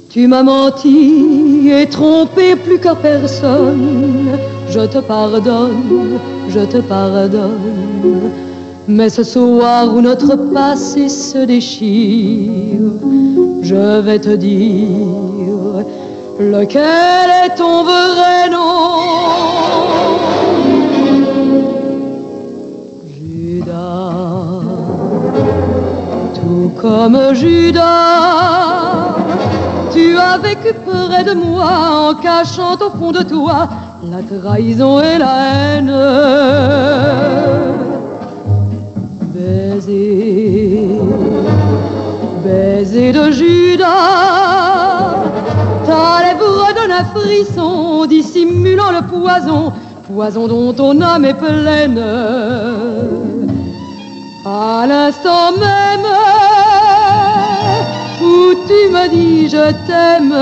Tu m'as menti et trompé plus qu'à personne. Je te pardonne, je te pardonne. Mais ce soir où notre passé se déchire, je vais te dire lequel est ton vrai nom. Judas, tout comme Judas, tu as vécu près de moi en cachant au fond de toi la trahison et la haine. Baiser, baiser de Judas, ta lèvre donne un frisson dissimulant le poison, poison dont ton âme est pleine. À l'instant même où tu me dis je t'aime,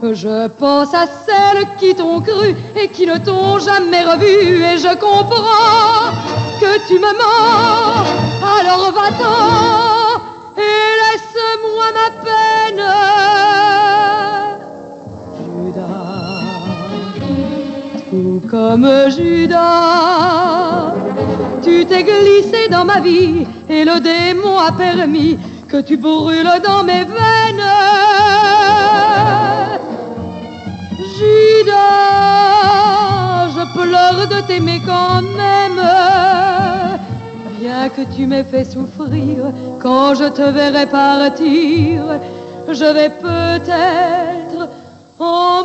je pense à celles qui t'ont cru et qui ne t'ont jamais revu, et je comprends que tu me mens. Alors va-t'en et laisse-moi ma peine. Judas, tout comme Judas, tu t'es glissé dans ma vie et le démon a permis que tu brûles dans mes veines. Judas, je pleure de t'aimer quand même, bien que tu m'aies fait souffrir. Quand je te verrai partir, je vais peut-être en